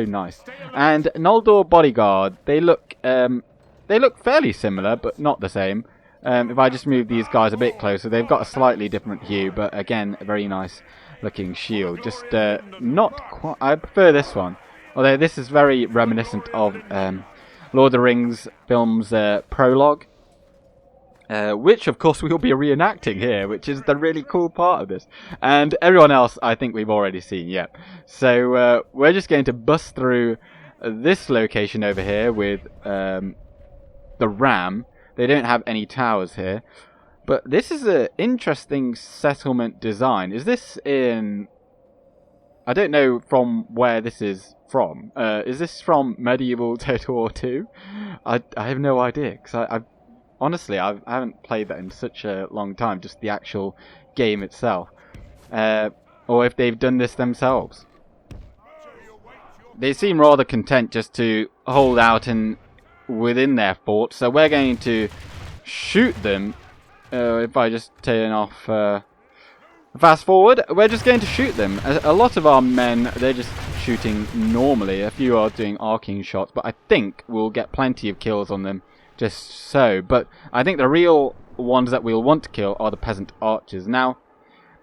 nice. And Noldor bodyguard, they look fairly similar, but not the same. If I just move these guys a bit closer, they've got a slightly different hue, but again, a very nice looking shield. Just not quite. I prefer this one, although this is very reminiscent of Lord of the Rings film's prologue, which of course we will be reenacting here, which is the really cool part of this. And everyone else I think we've already seen, yeah. So we're just going to bust through this location over here with the ram. They don't have any towers here. But this is an interesting settlement design. Is this in... I don't know from where this is from. Is this from Medieval Total War 2? I have no idea, because I honestly I haven't played that in such a long time, just the actual game itself. Or if they've done this themselves. They seem rather content just to hold out within their fort, so we're going to shoot them. If I just turn off fast forward, we're just going to shoot them. A lot of our men, they're just shooting normally. A few are doing arcing shots, but I think we'll get plenty of kills on them just so. But I think the real ones that we'll want to kill are the peasant archers. Now,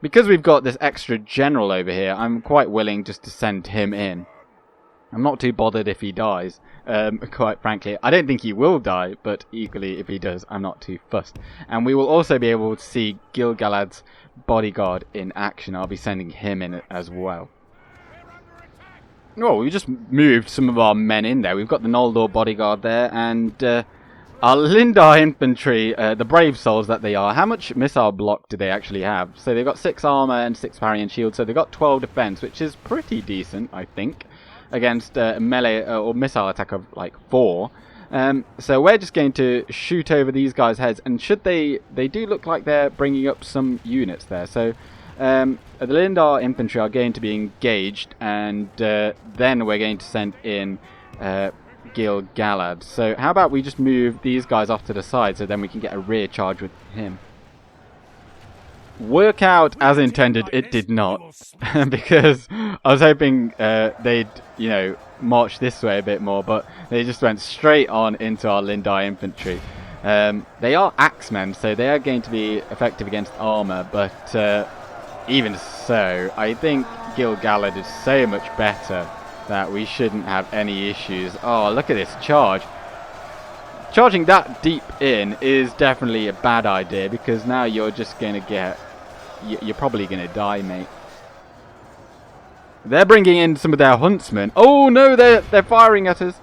because we've got this extra general over here, I'm quite willing just to send him in. I'm not too bothered if he dies, quite frankly. I don't think he will die, but equally, if he does, I'm not too fussed. And we will also be able to see Gil-Galad's bodyguard in action. I'll be sending him in as well. Oh, we just moved some of our men in there. We've got the Noldor bodyguard there, and our Lindar infantry, the brave souls that they are. How much missile block do they actually have? So they've got 6 armor and 6 parry and shield, so they've got 12 defense, which is pretty decent, I think, against melee or missile attack of like 4. So we're just going to shoot over these guys' heads, and should they do look like they're bringing up some units there. So the Lindar infantry are going to be engaged, and then we're going to send in Gil-Galad. So how about we just move these guys off to the side, so then we can get a rear charge with him. Work out as intended, it did not, because I was hoping they'd, you know, march this way a bit more, but they just went straight on into our Lindar infantry. They are axemen, so they are going to be effective against armor, but even so, I think Gil-Galad is so much better that we shouldn't have any issues. Oh, look at this charge. Charging that deep in is definitely a bad idea, because now you're just going to get... You're probably going to die, mate. They're bringing in some of their huntsmen. Oh, no, they're firing at us.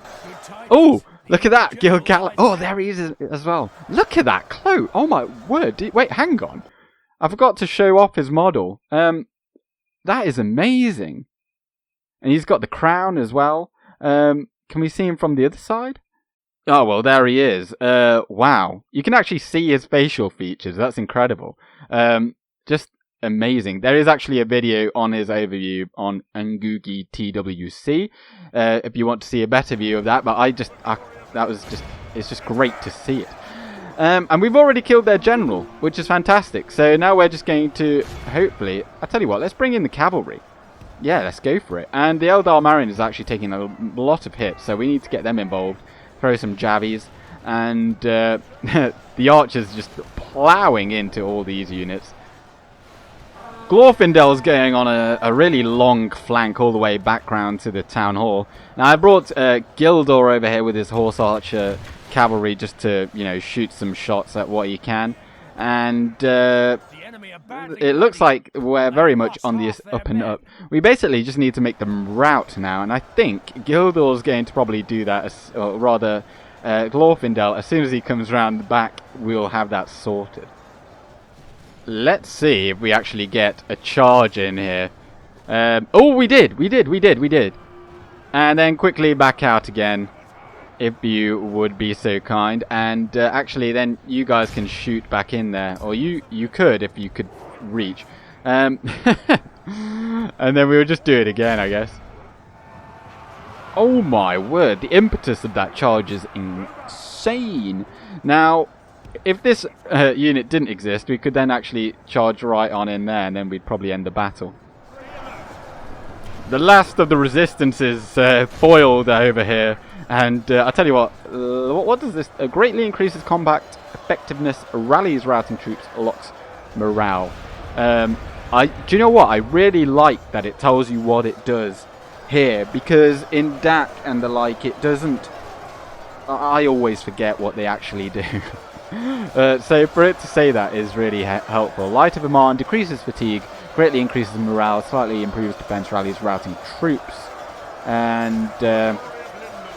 Oh, look at that, Gil-Galad. Oh, there he is as well. Look at that cloak. Oh, my word. Wait, hang on. I forgot to show off his model. That is amazing. And he's got the crown as well. Can we see him from the other side? Oh, well, there he is. Wow. You can actually see his facial features. That's incredible. Just amazing. There is actually a video on his overview on Ngugi TWC. If you want to see a better view of that, but it's just great to see it. And we've already killed their general, which is fantastic. So now we're just going to, hopefully, I tell you what, let's bring in the cavalry. Yeah, let's go for it. And the Eldar Marine is actually taking a lot of hits, so we need to get them involved. Throw some javies, and the archers just ploughing into all these units. Glorfindel's going on a really long flank all the way back round to the town hall. Now I brought Gildor over here with his horse archer cavalry just to, you know, shoot some shots at what he can. And it looks like we're very much on the up and up. We basically just need to make them rout now, and I think Gildor's going to probably do that, or rather Glorfindel, as soon as he comes round the back, we'll have that sorted. Let's see if we actually get a charge in here. Oh, we did. And then quickly back out again, if you would be so kind. And actually, then you guys can shoot back in there, or you could if you could reach. And then we'll just do it again, I guess. Oh my word, the impetus of that charge is insane. Now, if this unit didn't exist, we could then actually charge right on in there, and then we'd probably end the battle. The last of the resistance is foiled over here, and I tell you what does this? Greatly increases combat effectiveness, rallies routing troops, locks morale. Do you know what? I really like that it tells you what it does here, because in DAC and the like, it doesn't. I always forget what they actually do. So for it to say that is really helpful. Light of Aman decreases fatigue, greatly increases morale, slightly improves defense, rallies routing troops, and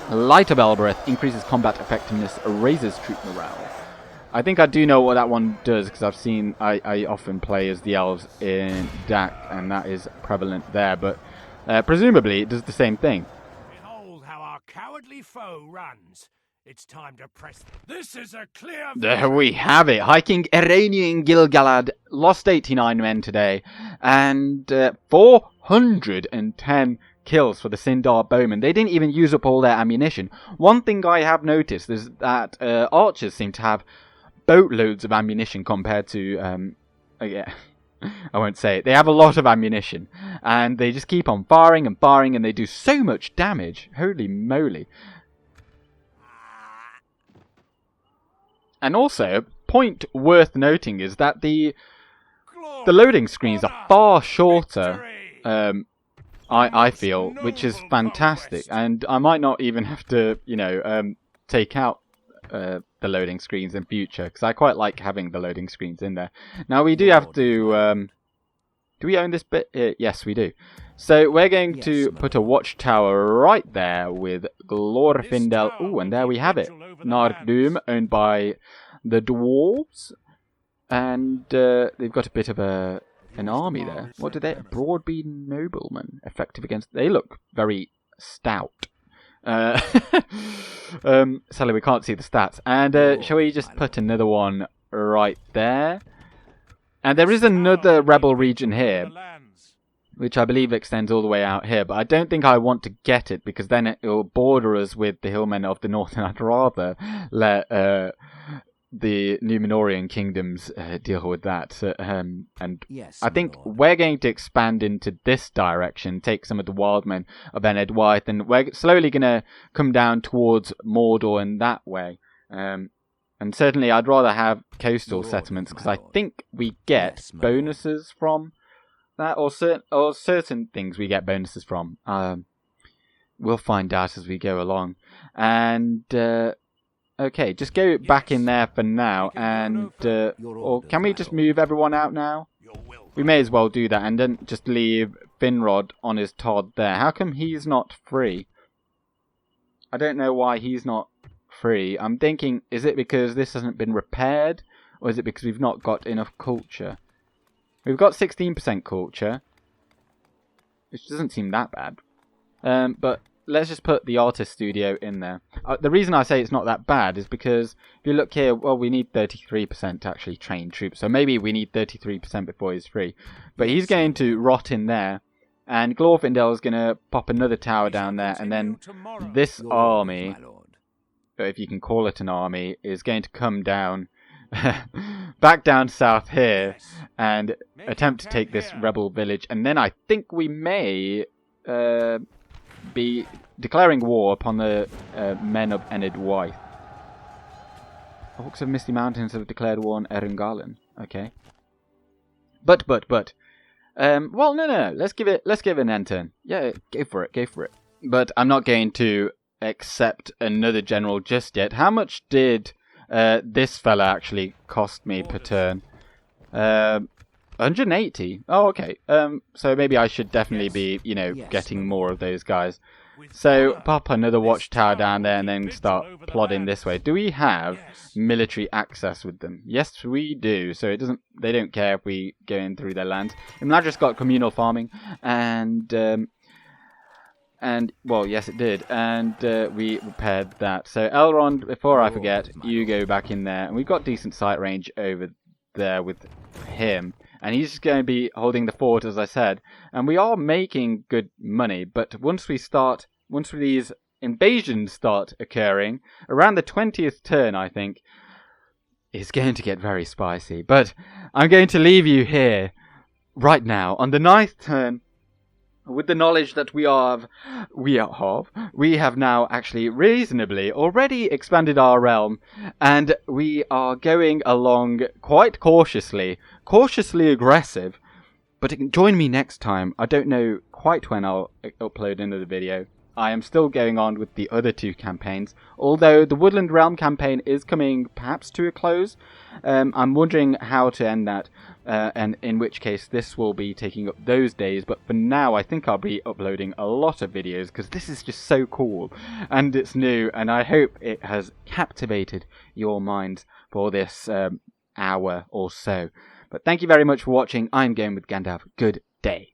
Light of Elbereth increases combat effectiveness, raises troop morale. I think I do know what that one does, because I've seen, I often play as the elves in DAC, and that is prevalent there, but presumably it does the same thing. Behold how our cowardly foe runs. It's time to press. This is a clear. There we have it. High King Ereinion Gil-Galad lost 89 men today, and 410 kills for the Sindar bowmen. They didn't even use up all their ammunition. One thing I have noticed is that archers seem to have boatloads of ammunition compared to yeah. I won't say it. They have a lot of ammunition, and they just keep on firing and firing, and they do so much damage. Holy moly. And also, point worth noting is that the loading screens are far shorter, I feel, which is fantastic. And I might not even have to, take out the loading screens in future, because I quite like having the loading screens in there. Now we do have to, do we own this bit? Yes, we do. So we're going to put a watchtower right there with Glorfindel. Oh, and there we have it. Nardum, owned by the dwarves. And they've got a bit of an army there. What do they? Broadbean noblemen. Effective against... They look very stout. Sadly, we can't see the stats. And shall we just put another one right there? And there is another rebel region here, which I believe extends all the way out here. But I don't think I want to get it, because then it will border us with the hillmen of the north, and I'd rather let the Numenorean Kingdoms deal with that. And yes, I think we're going to expand into this direction, take some of the wildmen of Ened Wyeth, and we're slowly going to come down towards Mordor in that way. And certainly I'd rather have coastal settlements, because I think we get bonuses from that, or certain things we get bonuses from. We'll find out as we go along. And okay, just go back in there for now, and or can we just move everyone out now? We may as well do that, and then just leave Finrod on his Todd there. How come he's not free? I don't know why he's not free. I'm thinking, is it because this hasn't been repaired, or is it because we've not got enough culture? We've got 16% culture, which doesn't seem that bad. But let's just put the artist studio in there. The reason I say it's not that bad is because if you look here, well, we need 33% to actually train troops. So maybe we need 33% before he's free. But he's going to rot in there. And Glorfindel is going to pop another tower down there. And then this army, if you can call it an army, is going to come down back down south here and attempt to take this rebel village. And then I think we may be declaring war upon the men of Ened Wyeth. The Hawks of Misty Mountains have declared war on Ereinion. Okay. But well, no. Let's give it an end turn. Yeah, go for it. But I'm not going to accept another general just yet. How much did this fella actually cost me per turn? 180. Oh, okay. So maybe I should definitely be, getting more of those guys. So pop another watchtower down there and then start plodding this way. Do we have military access with them? Yes, we do. So they don't care if we go in through their lands. Imladris got communal farming, and well, yes, it did, and we repaired that. So Elrond, before I forget, you go back in there, and we've got decent sight range over there with him. And he's going to be holding the fort, as I said. And we are making good money. But once these invasions start occurring, around the 20th turn, I think, it's going to get very spicy. But I'm going to leave you here, right now, on the 9th turn, with the knowledge that we have now actually reasonably already expanded our realm, and we are going along quite cautiously aggressive. But join me next time. I don't know quite when I'll upload another video. I am still going on with the other two campaigns, although the Woodland Realm campaign is coming perhaps to a close. I'm wondering how to end that, and in which case this will be taking up those days. But for now, I think I'll be uploading a lot of videos, because this is just so cool, and it's new, and I hope it has captivated your minds for this hour or so. But thank you very much for watching. I'm Game with Gandalf. Good day.